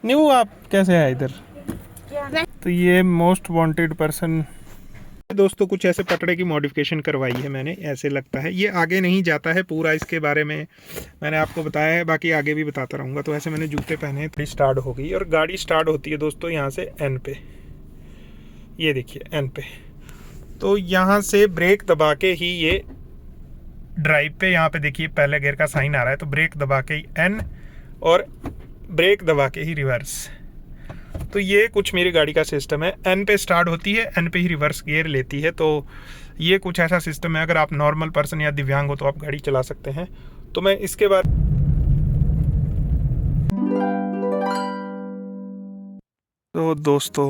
New आप कैसे आए इधर? तो ये मोस्ट वांटेड पर्सन दोस्तों, कुछ ऐसे पटड़े की मॉडिफिकेशन करवाई है मैंने, ऐसे लगता है। ये आगे नहीं जाता है पूरा, इसके बारे में मैंने आपको बताया है, बाकी आगे भी बताता रहूँगा। तो ऐसे मैंने जूते पहने हैं, थोड़ी स्टार्ट हो गई और गाड़ी स्टार्ट होती है दोस्तों यहाँ से एन पे। ये देखिए एन पे, तो यहाँ से ब्रेक दबा के ही ये ड्राइव पे, यहाँ पे देखिए पहले गियर का साइन आ रहा है, तो ब्रेक दबा के ही एन और ब्रेक दबा के ही रिवर्स। तो ये कुछ मेरी गाड़ी का सिस्टम है। एन पे स्टार्ट होती है, एन पे ही रिवर्स गियर लेती है। तो ये कुछ ऐसा सिस्टम है, अगर आप नॉर्मल पर्सन या दिव्यांग हो तो आप गाड़ी चला सकते हैं। तो मैं इसके बाद तो दोस्तों,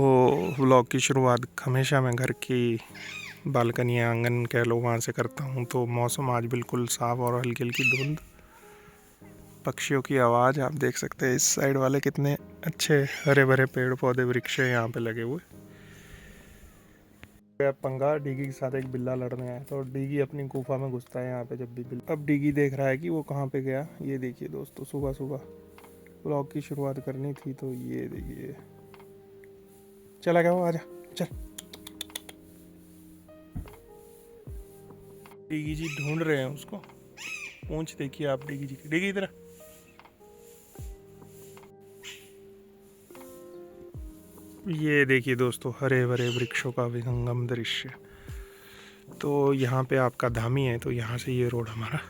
व्लॉग की शुरुआत हमेशा मैं घर की बालकनी या आंगन कह लो वहाँ से करता हूँ। तो मौसम आज बिल्कुल साफ़ और हल्की हल्की धुंध, पक्षियों की आवाज़ आप देख सकते हैं। इस साइड वाले कितने अच्छे हरे भरे पेड़ पौधे वृक्ष यहाँ पे लगे हुए। पंगा डीगी के साथ एक बिल्ला लड़ने आया, तो डीगी अपनी गुफा में घुसता है यहाँ पे जब भी बिल्ला। अब डीगी देख रहा है कि वो कहाँ पे गया। ये देखिए दोस्तों, सुबह सुबह व्लॉग की शुरुआत करनी थी, तो ये देखिए चला गया वो। आजा चल। डीगी जी ढूंढ रहे हैं उसको, पूंछ देखिए आप डीगी जी की। डीगी इधर। ये देखिए दोस्तों, हरे भरे वृक्षों का विहंगम दृश्य। तो यहाँ पे आपका धामी है, तो यहाँ से ये रोड हमारा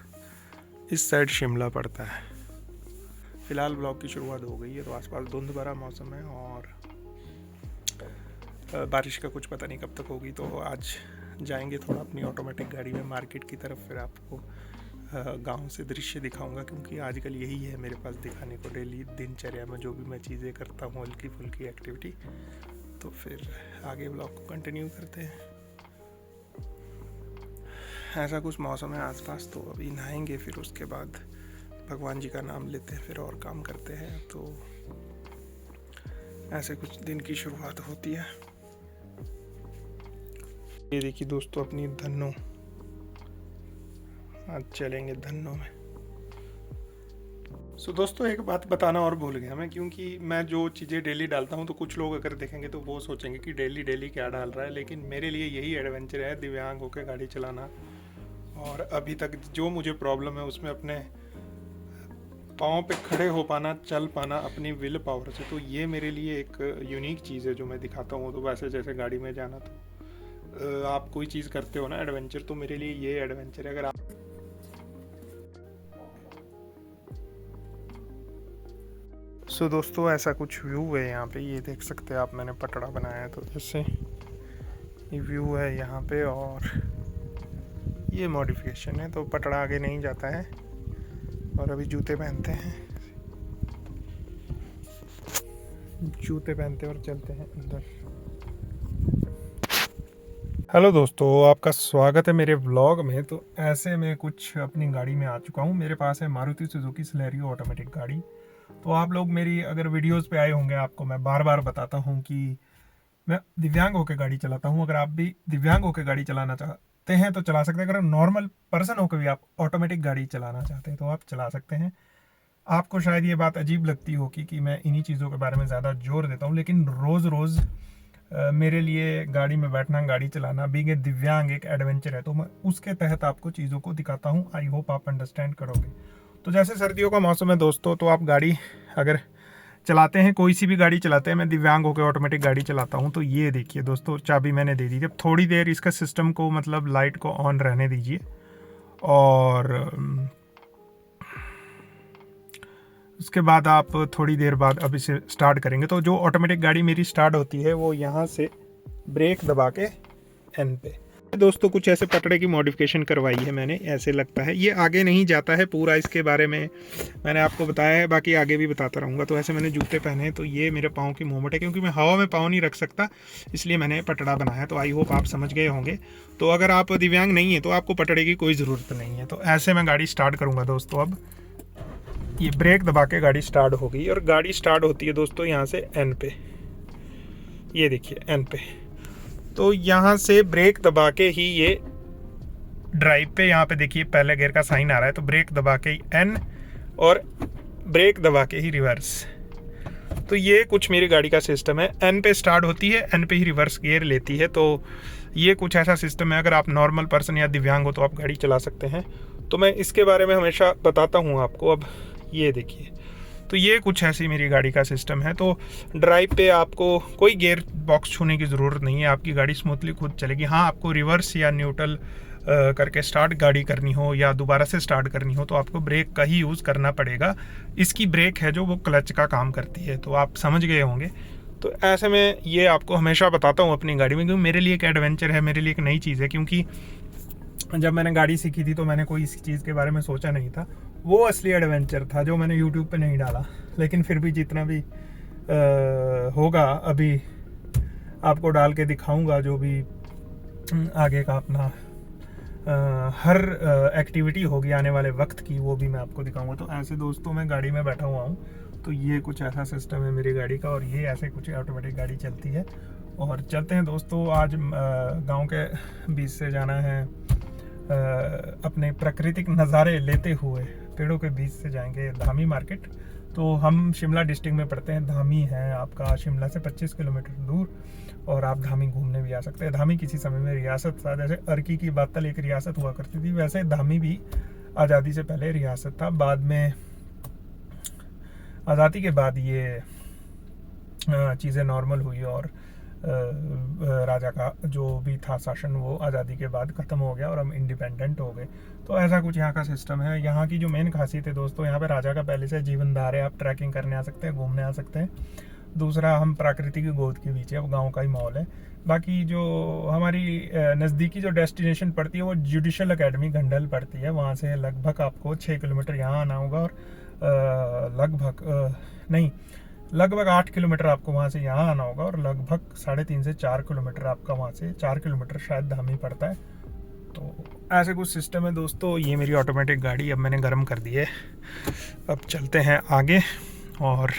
इस साइड शिमला पड़ता है। फिलहाल ब्लॉग की शुरुआत हो गई है, तो आसपास धुंध भरा मौसम है और बारिश का कुछ पता नहीं कब तक होगी। तो आज जाएंगे थोड़ा अपनी ऑटोमेटिक गाड़ी में मार्केट की तरफ, फिर आपको गांव से दृश्य दिखाऊंगा, क्योंकि आजकल यही है मेरे पास दिखाने को डेली दिनचर्या में, जो भी मैं चीज़ें करता हूँ हल्की फुल्की एक्टिविटी। तो फिर आगे ब्लॉग को कंटिन्यू करते हैं। ऐसा कुछ मौसम है आसपास, तो अभी नहाएंगे, फिर उसके बाद भगवान जी का नाम लेते हैं, फिर और काम करते हैं। तो ऐसे कुछ दिन की शुरुआत होती है। ये देखिए दोस्तों, अपनी धन्नो, आज चलेंगे धन्नो में। सो दोस्तों, एक बात बताना और भूल गया मैं, क्योंकि मैं जो चीज़ें डेली डालता हूँ, तो कुछ लोग अगर देखेंगे तो वो सोचेंगे कि डेली डेली क्या डाल रहा है, लेकिन मेरे लिए यही एडवेंचर है, दिव्यांग होकर गाड़ी चलाना। और अभी तक जो मुझे प्रॉब्लम है उसमें अपने पाँव पे खड़े हो पाना, चल पाना अपनी विल पावर से। तो ये मेरे लिए एक यूनिक चीज़ है जो मैं दिखाता हूँ। तो वैसे जैसे गाड़ी में जाना, तो आप कोई चीज़ करते हो ना एडवेंचर, तो मेरे लिए ये एडवेंचर है। अगर आप सो दोस्तों, ऐसा कुछ व्यू है यहाँ पे, ये देख सकते हैं आप, मैंने पटड़ा बनाया है। तो जैसे ये व्यू है यहाँ पे, और ये मॉडिफिकेशन है। तो पटड़ा आगे नहीं जाता है, और अभी जूते पहनते हैं, जूते पहनते और चलते हैं अंदर। हेलो दोस्तों, आपका स्वागत है मेरे व्लॉग में। तो ऐसे मैं कुछ अपनी गाड़ी में आ चुका हूँ। मेरे पास है मारुति सुजुकी सिलेरियो ऑटोमेटिक गाड़ी। तो आप लोग मेरी अगर वीडियोस पे आए होंगे, आपको मैं बार बार बताता हूँ कि मैं दिव्यांग होकर गाड़ी चलाता हूँ। अगर आप भी दिव्यांग होकर गाड़ी चलाना चाहते हैं तो चला सकते हैं। अगर नॉर्मल पर्सन होकर भी आप ऑटोमेटिक गाड़ी चलाना चाहते हैं तो आप चला सकते हैं। आपको शायद ये बात अजीब लगती होगी कि मैं इन्हीं चीज़ों के बारे में ज़्यादा जोर देता हूँ, लेकिन रोज़ रोज़ मेरे लिए गाड़ी में बैठना, गाड़ी चलाना, बीइंग ए दिव्यांग एक एडवेंचर है। तो मैं उसके तहत आपको चीज़ों को दिखाता हूँ। आई होप आप अंडरस्टैंड करोगे। तो जैसे सर्दियों का मौसम है दोस्तों, तो आप गाड़ी अगर चलाते हैं, कोई सी भी गाड़ी चलाते हैं, मैं दिव्यांग होकर ऑटोमेटिक गाड़ी चलाता हूँ। तो ये देखिए दोस्तों, चाबी मैंने दे दी। जब थोड़ी देर इसका सिस्टम को, मतलब लाइट को ऑन रहने दीजिए, और उसके बाद आप थोड़ी देर बाद अब इसे स्टार्ट करेंगे। तो जो ऑटोमेटिक गाड़ी मेरी स्टार्ट होती है वो यहाँ से ब्रेक दबा के एन पे। दोस्तों, कुछ ऐसे पटड़े की मॉडिफिकेशन करवाई है मैंने, ऐसे लगता है। ये आगे नहीं जाता है पूरा, इसके बारे में मैंने आपको बताया है, बाकी आगे भी बताता रहूँगा। तो ऐसे मैंने जूते पहने हैं, तो ये मेरे पाँव की मूवमेंट है, क्योंकि मैं हवा में पाँव नहीं रख सकता, इसलिए मैंने पटड़ा बनाया। तो आई होप आप समझ गए होंगे। तो अगर आप दिव्यांग नहीं है तो आपको पटड़े की कोई ज़रूरत नहीं है। तो ऐसे मैं गाड़ी स्टार्ट करूँगा दोस्तों। अब ये ब्रेक दबा के गाड़ी स्टार्ट हो गई, और गाड़ी स्टार्ट होती है दोस्तों यहाँ से एन पे। ये देखिए एन पे, तो यहाँ से ब्रेक दबा के ही ये ड्राइव पे, यहाँ पे देखिए पहले गियर का साइन आ रहा है, तो ब्रेक दबा के ही एन और ब्रेक दबा के ही रिवर्स। तो ये कुछ मेरी गाड़ी का सिस्टम है। एन पे स्टार्ट होती है, एन पे ही रिवर्स गियर लेती है। तो ये कुछ ऐसा सिस्टम है, अगर आप नॉर्मल पर्सन या दिव्यांग हो तो आप गाड़ी चला सकते हैं। तो मैं इसके बारे में हमेशा बताता हूँ आपको। अब ये देखिए, तो ये कुछ ऐसी मेरी गाड़ी का सिस्टम है। तो ड्राइव पे आपको कोई गियर बॉक्स छूने की ज़रूरत नहीं है, आपकी गाड़ी स्मूथली खुद चलेगी। हाँ, आपको रिवर्स या न्यूट्रल करके स्टार्ट गाड़ी करनी हो या दोबारा से स्टार्ट करनी हो तो आपको ब्रेक का ही यूज़ करना पड़ेगा। इसकी ब्रेक है जो वो क्लच का काम करती है, तो आप समझ गए होंगे। तो ऐसे में ये आपको हमेशा बताता हूँ अपनी गाड़ी में, क्योंकि मेरे लिए एक एडवेंचर है, मेरे लिए एक नई चीज़ है। क्योंकि जब मैंने गाड़ी सीखी थी तो मैंने कोई इस चीज़ के बारे में सोचा नहीं था। वो असली एडवेंचर था जो मैंने यूट्यूब पे नहीं डाला। लेकिन फिर भी जितना भी होगा अभी आपको डाल के दिखाऊंगा, जो भी आगे का अपना हर एक्टिविटी होगी आने वाले वक्त की, वो भी मैं आपको दिखाऊंगा। तो ऐसे दोस्तों मैं गाड़ी में बैठा हुआ हूँ, तो ये कुछ ऐसा सिस्टम है मेरी गाड़ी का, और ये ऐसे कुछ ऑटोमेटिक गाड़ी चलती है। और चलते हैं दोस्तों, आज गांव के बीच से जाना है, अपने प्राकृतिक नज़ारे लेते हुए पेड़ों के बीच से जाएंगे धामी मार्केट। तो हम शिमला डिस्ट्रिक्ट में पड़ते हैं, धामी है आपका शिमला से 25 किलोमीटर दूर, और आप धामी घूमने भी आ सकते हैं। धामी किसी समय में रियासत था, जैसे अर्की की बातल एक रियासत हुआ करती थी, वैसे धामी भी आज़ादी से पहले रियासत था। बाद में आज़ादी के बाद ये चीज़ें नॉर्मल हुई, और राजा का जो भी था शासन वो आज़ादी के बाद ख़त्म हो गया और हम इंडिपेंडेंट हो गए। तो ऐसा कुछ यहाँ का सिस्टम है। यहाँ की जो मेन खासियत है दोस्तों, यहाँ पे राजा का पहले से जीवनधार है, आप ट्रैकिंग करने आ सकते हैं, घूमने आ सकते हैं। दूसरा, हम प्रकृति की गोद के बीच है, वो गाँव का ही माहौल है। बाकी जो हमारी नज़दीकी जो डेस्टिनेशन पड़ती है वो जुडिशल अकेडमी घंडल पड़ती है। वहाँ से लगभग आपको 6 किलोमीटर यहाँ आना होगा, और लगभग 8 किलोमीटर आपको वहाँ से यहाँ आना होगा, और लगभग 3.5 से 4 किलोमीटर आपका वहाँ से 4 किलोमीटर शायद धामी पड़ता है। तो ऐसे कुछ सिस्टम है दोस्तों। ये मेरी ऑटोमेटिक गाड़ी अब मैंने गर्म कर दी है। अब चलते हैं आगे और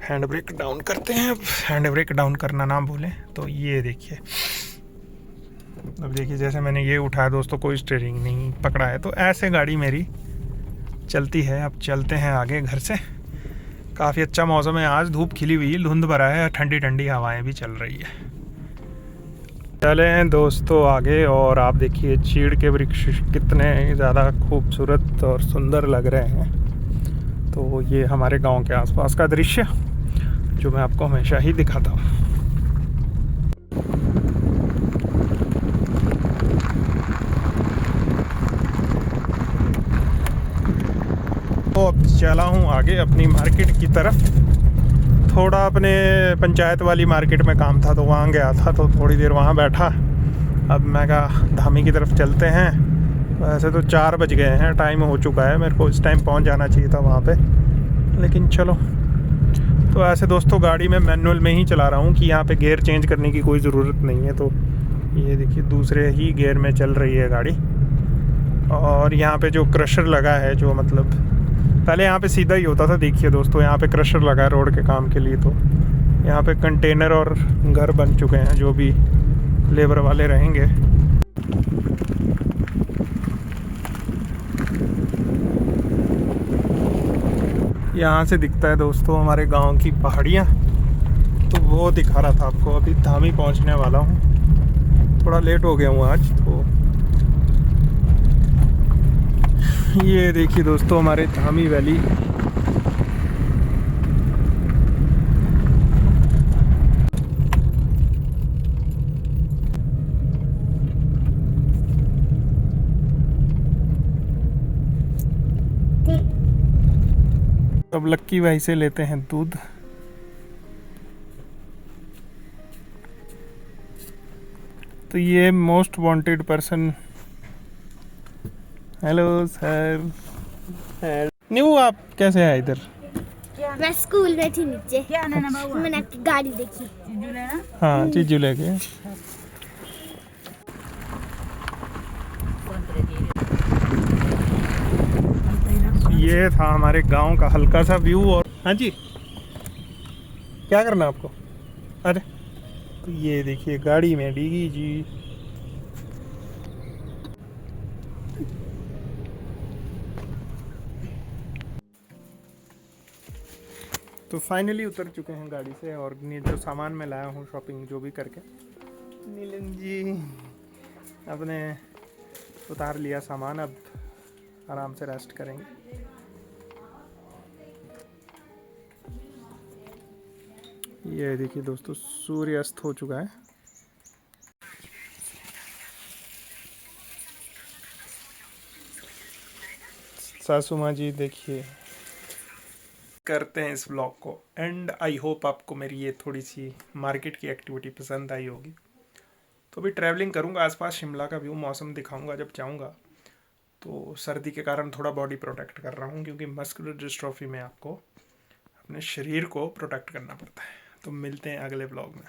हैंड ब्रेक डाउन करते हैं। अब हैंड ब्रेक डाउन करना ना भूलें। तो ये देखिए, अब देखिए जैसे मैंने ये उठाया दोस्तों, कोई स्टीयरिंग नहीं पकड़ा है। तो ऐसे गाड़ी मेरी चलती है। अब चलते हैं आगे घर से। काफ़ी अच्छा मौसम है आज, धूप खिली हुई, धुंध भरा है, ठंडी ठंडी हवाएं भी चल रही है। चले हैं दोस्तों आगे, और आप देखिए चीड़ के वृक्ष कितने ज़्यादा खूबसूरत और सुंदर लग रहे हैं। तो ये हमारे गांव के आसपास का दृश्य जो मैं आपको हमेशा ही दिखाता हूँ। तो अब चला हूँ आगे अपनी मार्केट की तरफ। थोड़ा अपने पंचायत वाली मार्केट में काम था तो वहाँ गया था, तो थोड़ी देर वहाँ बैठा। अब मैं कहा धामी की तरफ चलते हैं। वैसे तो 4 बज गए हैं, टाइम हो चुका है, मेरे को इस टाइम पहुँच जाना चाहिए था वहाँ पे, लेकिन चलो। तो ऐसे दोस्तों गाड़ी में मैनुअल में ही चला रहा हूँ कि यहाँ पे गियर चेंज करने की कोई ज़रूरत नहीं है। तो ये देखिए दूसरे ही गियर में चल रही है गाड़ी। और यहाँ पे जो क्रशर लगा है, जो मतलब पहले यहाँ पे सीधा ही होता था, देखिए दोस्तों यहाँ पे क्रशर लगा है रोड के काम के लिए। तो यहाँ पे कंटेनर और घर बन चुके हैं, जो भी लेबर वाले रहेंगे। यहाँ से दिखता है दोस्तों हमारे गांव की पहाड़ियाँ, तो वो दिखा रहा था आपको। अभी धामी पहुँचने वाला हूँ, थोड़ा लेट हो गया हूँ आज। तो ये देखिए दोस्तों हमारे धामी वैली। अब लक्की भाई से लेते हैं दूध। तो ये most wanted person. Hello sir. New, आप कैसे हैं इधर? मैं स्कूल में थी नीचे, मैंने आपकी गाड़ी देखी। हाँ, चीजू लेके। ये था हमारे गांव का हल्का सा व्यू। और हाँ जी, क्या करना आपको? अरे तो ये देखिए गाड़ी में डीगी जी। तो फाइनली उतर चुके हैं गाड़ी से और जो सामान मैं लाया हूँ शॉपिंग जो भी करके, नीलन जी अपने उतार लिया सामान। अब आराम से रेस्ट करेंगे। ये देखिए दोस्तों, सूर्य अस्त हो चुका है। सासू माँ जी देखिए। करते हैं इस व्लॉग को एंड आई होप आपको मेरी ये थोड़ी सी मार्केट की एक्टिविटी पसंद आई होगी। तो अभी ट्रैवलिंग करूँगा, आसपास शिमला का व्यू मौसम दिखाऊंगा जब जाऊँगा। तो सर्दी के कारण थोड़ा बॉडी प्रोटेक्ट कर रहा हूँ, क्योंकि मस्कुलर डिस्ट्रॉफी में आपको अपने शरीर को प्रोटेक्ट करना पड़ता है। तो मिलते हैं अगले व्लॉग में।